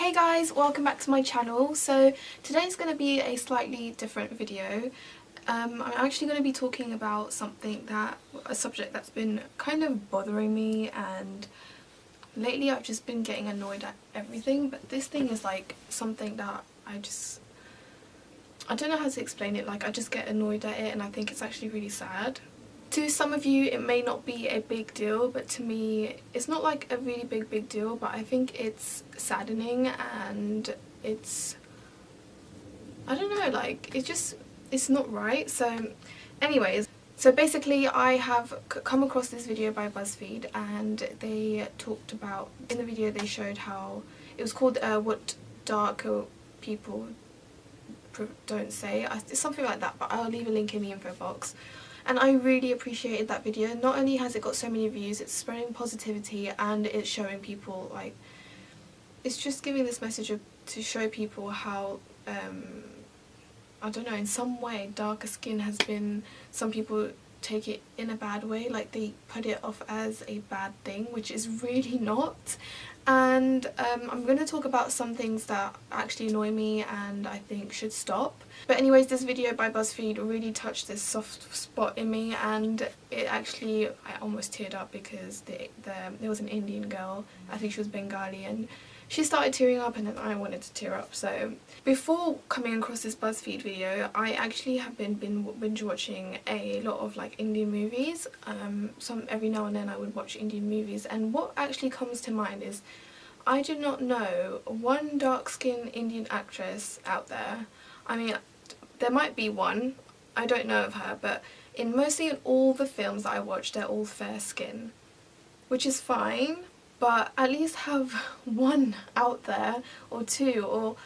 Hey guys, welcome back to my channel. So today's going to be a slightly different video. I'm actually going to be talking about a subject that's been kind of bothering me, and lately I've just been getting annoyed at everything, but this thing is like something that I don't know how to explain it. Like, I just get annoyed at it and I think it's actually really sad. To some of you it may not be a big deal, but to me it's not like a really big deal, but I think it's saddening, and I don't know, like it's not right. So anyways, so basically I have come across this video by BuzzFeed, and they talked about, in the video they showed how it was called what darker people don't say. It's something like that, but I'll leave a link in the info box. And I really appreciated that video. Not only has it got so many views, it's spreading positivity, and it's showing people, like, it's just giving this message to show people how I don't know, in some way darker skin has been, some people take it in a bad way, like they put it off as a bad thing, which is really not. And I'm going to talk about some things that actually annoy me and I think should stop. But anyways, this video by BuzzFeed really touched this soft spot in me, and I almost teared up because there was an Indian girl, I think she was Bengali, and she started tearing up and then I wanted to tear up. So before coming across this BuzzFeed video, I actually have been binge watching a lot of like Indian movies. Every now and then I would watch Indian movies, and what actually comes to mind is I do not know one dark-skinned Indian actress out there. I mean, there might be one, I don't know of her, but mostly in all the films that I watch, they're all fair skin, which is fine, but at least have one out there, or two, or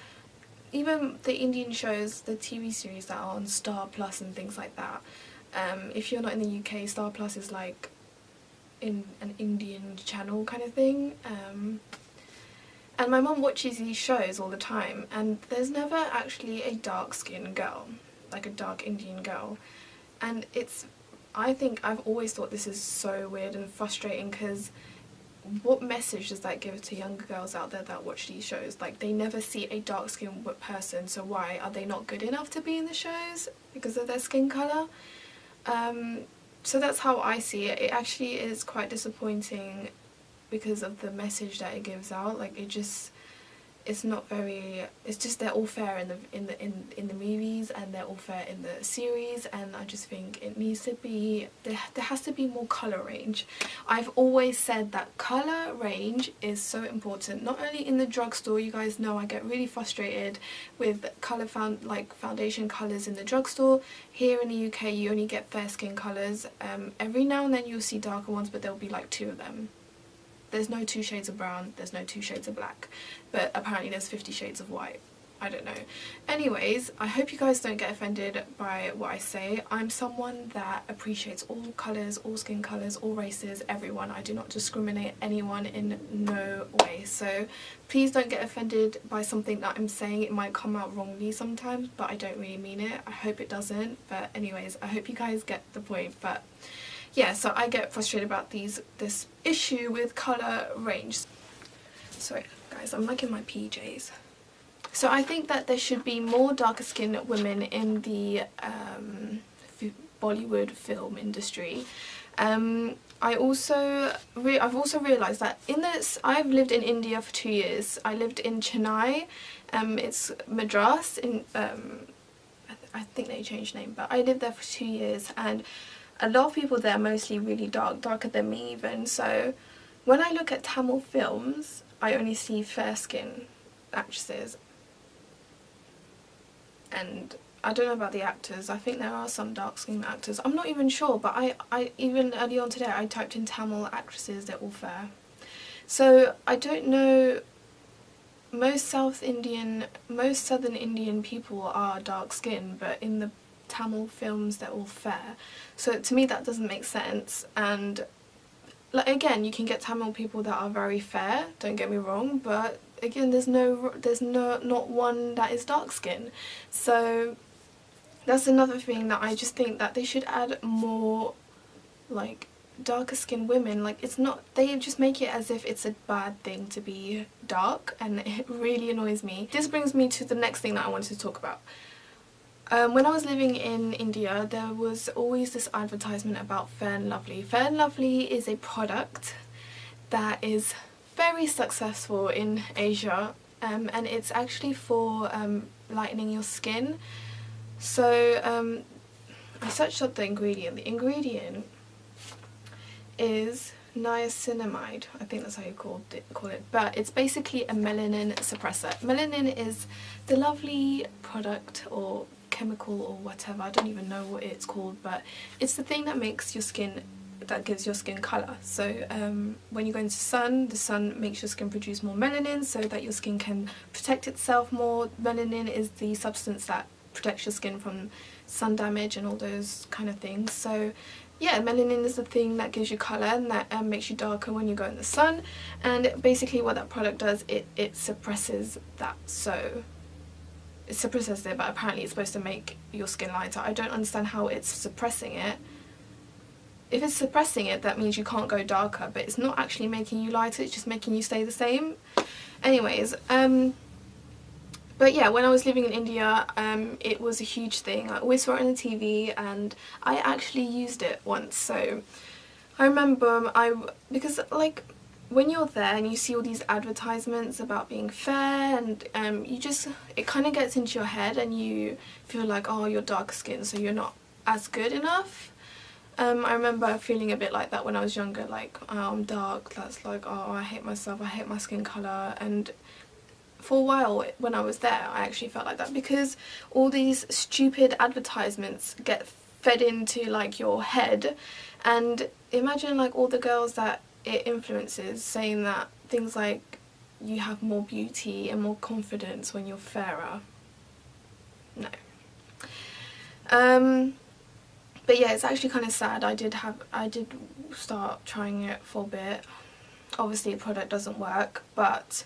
even the Indian shows, the TV series that are on Star Plus and things like that. If you're not in the UK, Star Plus is like in an Indian channel kind of thing. And my mum watches these shows all the time, and there's never actually a dark-skinned girl, like a dark Indian girl. And I think I've always thought this is so weird and frustrating, because what message does that give to younger girls out there that watch these shows? Like, they never see a dark-skinned person, so why? Are they not good enough to be in the shows because of their skin colour? So that's how I see it. It actually is quite disappointing because of the message that it gives out. Like, it's not very, it's just they're all fair in the movies, and they're all fair in the series, and I just think it needs to be, there has to be more colour range. I've always said that colour range is so important, not only in the drugstore. You guys know I get really frustrated with foundation colours in the drugstore. Here in the UK you only get fair skin colours. Every now and then you'll see darker ones, but there'll be like 2 of them. There's no 2 shades of brown, there's no 2 shades of black, but apparently there's 50 shades of white. I don't know. Anyways, I hope you guys don't get offended by what I say. I'm someone that appreciates all colours, all skin colours, all races, everyone. I do not discriminate anyone in no way. So please don't get offended by something that I'm saying. It might come out wrongly sometimes, but I don't really mean it. I hope it doesn't. But anyways, I hope you guys get the point. But yeah, so I get frustrated about this issue with colour range. Sorry guys, I'm like in my PJs. So I think that there should be more darker skinned women in the Bollywood film industry. I've also realised that I've lived in India for 2 years. I lived in Chennai, it's Madras, I think they changed name, but I lived there for 2 years, and a lot of people there are mostly really darker than me even. So when I look at Tamil films, I only see fair skin actresses. And I don't know about the actors. I think there are some dark skinned actors. I'm not even sure, but I even early on today I typed in Tamil actresses, they're all fair. So I don't know, most southern Indian people are dark skinned, but in the Tamil films they're all fair. So to me that doesn't make sense. And like, again, you can get Tamil people that are very fair, don't get me wrong, but again there's not one that is dark skinned. So that's another thing that I just think that they should add more like darker skinned women, like, it's not, they just make it as if it's a bad thing to be dark, and it really annoys me. This brings me to the next thing that I wanted to talk about. When I was living in India, there was always this advertisement about Fair and Lovely. Fair and Lovely is a product that is very successful in Asia, and it's actually for lightening your skin. So I searched up the ingredient. The ingredient is niacinamide, I think that's how you call it, but it's basically a melanin suppressor. Melanin is the lovely product or chemical or whatever, I don't even know what it's called, but it's the thing that makes your skin, that gives your skin colour. So when you go into the sun makes your skin produce more melanin so that your skin can protect itself more. Melanin is the substance that protects your skin from sun damage and all those kind of things. So yeah, melanin is the thing that gives you colour and that makes you darker when you go in the sun, and basically what that product does, it suppresses that. So it suppresses it, but apparently it's supposed to make your skin lighter. I don't understand how it's suppressing it. If it's suppressing it, that means you can't go darker, but it's not actually making you lighter, it's just making you stay the same. Anyways, but yeah, when I was living in India, it was a huge thing. I always saw it on the TV, and I actually used it once. So I remember because like when you're there and you see all these advertisements about being fair, and it kind of gets into your head and you feel like, oh, you're dark skinned, so you're not as good enough. I remember feeling a bit like that when I was younger, like, oh, I'm dark, that's like, oh, I hate myself, I hate my skin colour. And for a while when I was there, I actually felt like that, because all these stupid advertisements get fed into like your head, and imagine like all the girls that it influences saying that things like you have more beauty and more confidence when you're fairer. No. But yeah, it's actually kind of sad. I did start trying it for a bit. Obviously the product doesn't work, but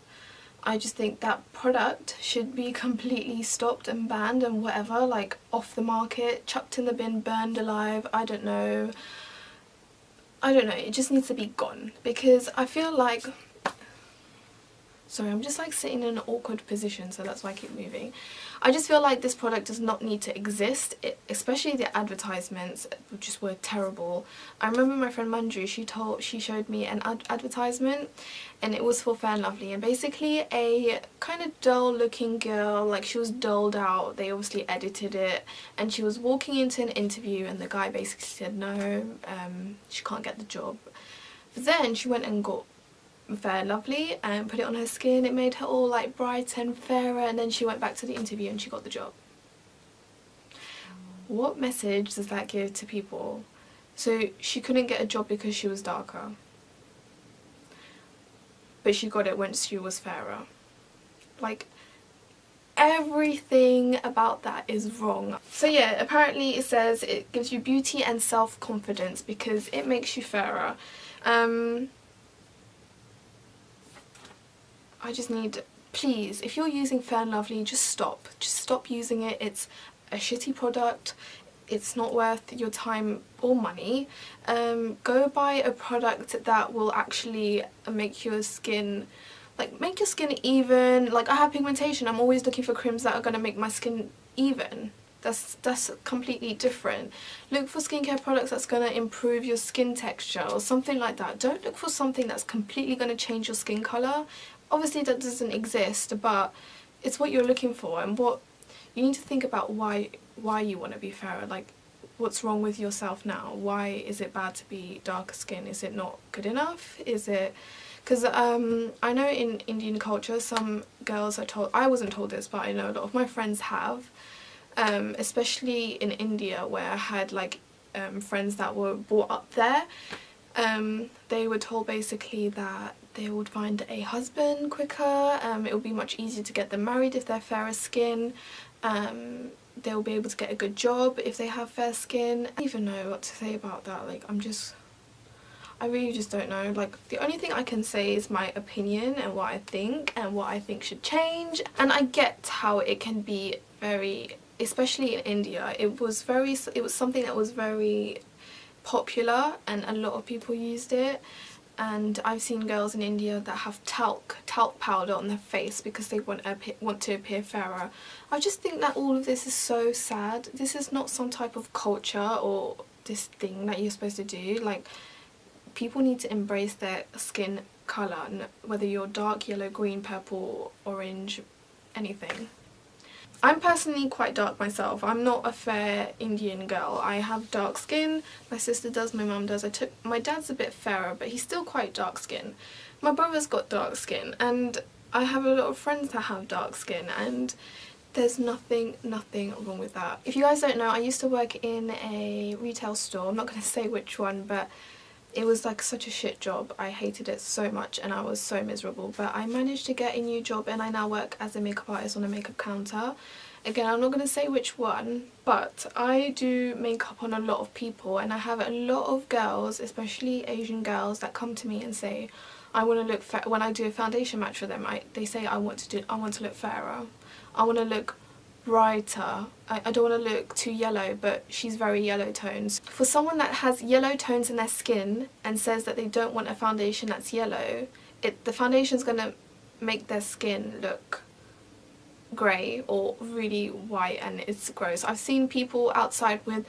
I just think that product should be completely stopped and banned and whatever, like off the market, chucked in the bin, burned alive, I don't know, it just needs to be gone, because I feel like, sorry, I'm just like sitting in an awkward position, so that's why I keep moving. I just feel like this product does not need to exist, especially the advertisements just were terrible. I remember my friend Manju, she showed me an advertisement, and it was for Fair and Lovely, and basically a kind of dull looking girl, like she was dulled out, they obviously edited it, and she was walking into an interview and the guy basically said no, she can't get the job. But then she went and got Fair and Lovely and put it on her skin. It made her all like brighter and fairer, and then she went back to the interview and she got the job. What message does that give to people? So she couldn't get a job because she was darker, but she got it when she was fairer. Like, everything about that is wrong. So yeah, apparently it says it gives you beauty and self-confidence because it makes you fairer. I just need, please, if you're using Fair and Lovely, just stop using it. It's a shitty product, it's not worth your time or money. Go buy a product that will actually make your skin, like, make your skin even. Like, I have pigmentation, I'm always looking for creams that are going to make my skin even. That's completely different. Look for skincare products that's going to improve your skin texture or something like that. Don't look for something that's completely going to change your skin colour. Obviously that doesn't exist, but it's what you're looking for, and what you need to think about, why you want to be fairer. Like, what's wrong with yourself now? Why is it bad to be darker skin? Is it not good enough? Is it because I know in Indian culture some girls are told, I wasn't told this, but I know a lot of my friends have, especially in India, where I had like friends that were brought up there. They were told basically that they would find a husband quicker, it would be much easier to get them married if they're fairer skin, they'll be able to get a good job if they have fair skin. I don't even know what to say about that. Like, I really just don't know. Like, the only thing I can say is my opinion and what I think should change. And I get how it can be very, especially in India, it was something that was very popular and a lot of people used it. And I've seen girls in India that have talc powder on their face because they want to appear fairer. I just think that all of this is so sad. This is not some type of culture or this thing that you're supposed to do. Like, people need to embrace their skin colour, whether you're dark, yellow, green, purple, orange, anything. I'm personally quite dark myself. I'm not a fair Indian girl. I have dark skin, my sister does, my mum does. My dad's a bit fairer, but he's still quite dark skin. My brother's got dark skin, and I have a lot of friends that have dark skin, and there's nothing wrong with that. If you guys don't know, I used to work in a retail store. I'm not going to say which one, but it was like such a shit job. I hated it so much and I was so miserable, but I managed to get a new job and I now work as a makeup artist on a makeup counter. Again, I'm not going to say which one, but I do makeup on a lot of people, and I have a lot of girls, especially Asian girls, that come to me and say, I want to look fair. When I do a foundation match for them, they say I want to look fairer. I want to look brighter. I don't want to look too yellow, but she's very yellow tones. For someone that has yellow tones in their skin and says that they don't want a foundation that's yellow, the foundation's going to make their skin look grey or really white, and it's gross. I've seen people outside with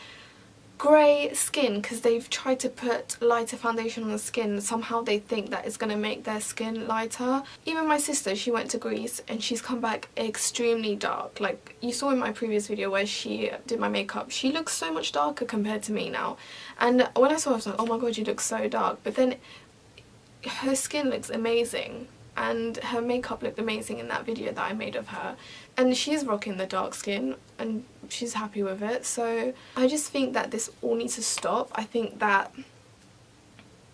grey skin because they've tried to put lighter foundation on the skin. Somehow they think that it's going to make their skin lighter. Even my sister, she went to Greece and she's come back extremely dark. Like you saw in my previous video where she did my makeup, she looks so much darker compared to me now. And when I saw her, I was like, oh my god, you look so dark. But then her skin looks amazing, and her makeup looked amazing in that video that I made of her, and she's rocking the dark skin and she's happy with it. So I just think that this all needs to stop. I think that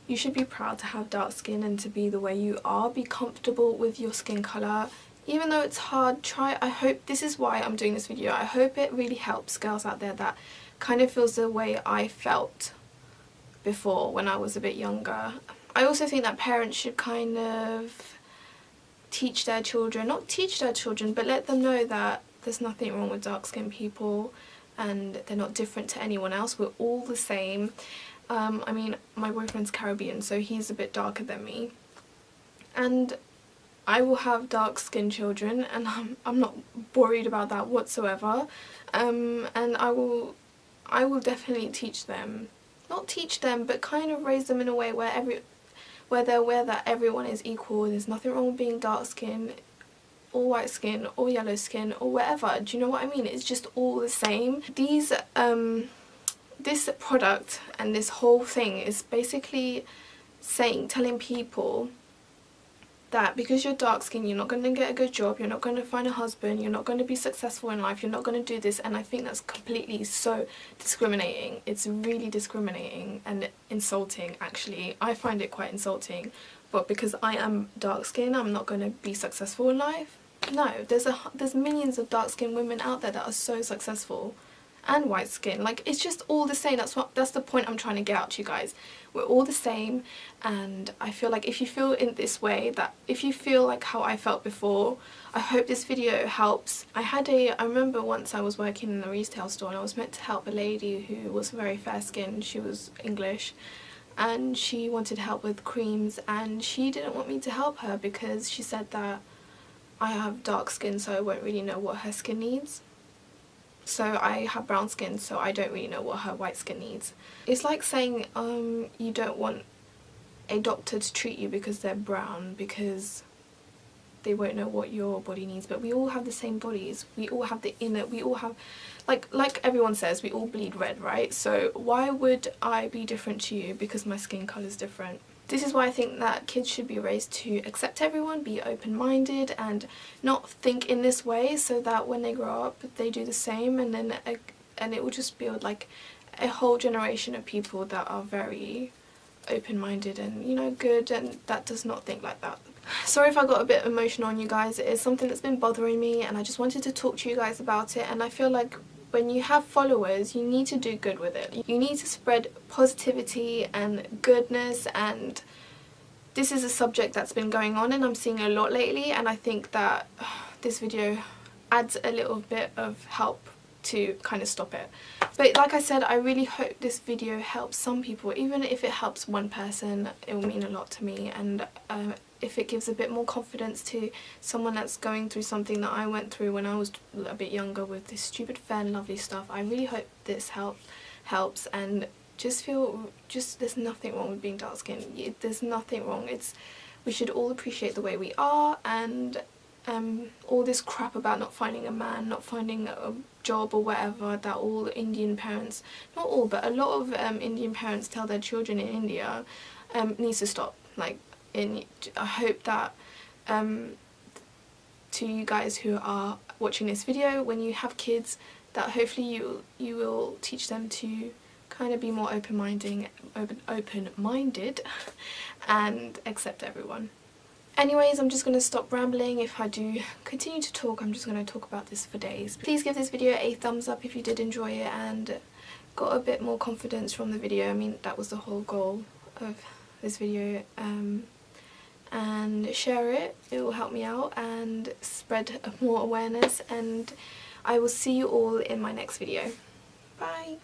you should be proud to have dark skin and to be the way you are. Be comfortable with your skin colour. Even though it's hard, try. I hope, this is why I'm doing this video, I hope it really helps girls out there that kind of feels the way I felt before when I was a bit younger. I also think that parents should kind of teach their children, not teach their children, but let them know that there's nothing wrong with dark skinned people and they're not different to anyone else. We're all the same. I mean, my boyfriend's Caribbean, so he's a bit darker than me, and I will have dark skinned children, and I'm not worried about that whatsoever. And I will definitely teach them, not teach them, but kind of raise them in a way where they're aware that everyone is equal. There's nothing wrong with being dark skin or white skin or yellow skin or whatever. Do you know what I mean? It's just all the same. These this product and this whole thing is basically telling people that because you're dark skinned, you're not going to get a good job, you're not going to find a husband, you're not going to be successful in life, you're not going to do this. And I think that's completely so discriminating. It's really discriminating and insulting, actually. I find it quite insulting. But because I am dark skinned, I'm not going to be successful in life? No, there's millions of dark skinned women out there that are so successful, and white skin. Like, it's just all the same. That's the point I'm trying to get out to you guys. We're all the same, and I feel like if you feel in this way, that if you feel like how I felt before, I hope this video helps. I remember once I was working in a retail store and I was meant to help a lady who was very fair skinned. She was English and she wanted help with creams, and she didn't want me to help her because she said that I have dark skin, so I won't really know what her skin needs. So I have brown skin, so I don't really know what her white skin needs. It's like saying you don't want a doctor to treat you because they're brown, because they won't know what your body needs. But we all have the same bodies. We all have the inner, we all have, like everyone says, we all bleed red, right? So why would I be different to you because my skin colour is different? This is why I think that kids should be raised to accept everyone, be open-minded and not think in this way, so that when they grow up they do the same, and then it will just build like a whole generation of people that are very open-minded and, you know, good, and that does not think like that. Sorry if I got a bit emotional on you guys. It is something that's been bothering me and I just wanted to talk to you guys about it, and I feel like when you have followers, you need to do good with it. You need to spread positivity and goodness, and this is a subject that's been going on and I'm seeing a lot lately, and I think that this video adds a little bit of help to kind of stop it. But like I said, I really hope this video helps some people. Even if it helps one person, it will mean a lot to me. And if it gives a bit more confidence to someone that's going through something that I went through when I was a bit younger with this stupid Fair and Lovely stuff, I really hope this helps. And just there's nothing wrong with being dark skinned. There's nothing wrong. We should all appreciate the way we are, and all this crap about not finding a man, not finding a job or whatever that all Indian parents, not all, but a lot of Indian parents tell their children in India needs to stop. Like, I hope that to you guys who are watching this video, when you have kids, that hopefully you will teach them to kind of be more open-minded and accept everyone. Anyways, I'm just going to stop rambling. If I do continue to talk, I'm just going to talk about this for days. Please give this video a thumbs up if you did enjoy it and got a bit more confidence from the video. I mean, that was the whole goal of this video. And share it. It will help me out and spread more awareness. And I will see you all in my next video. Bye!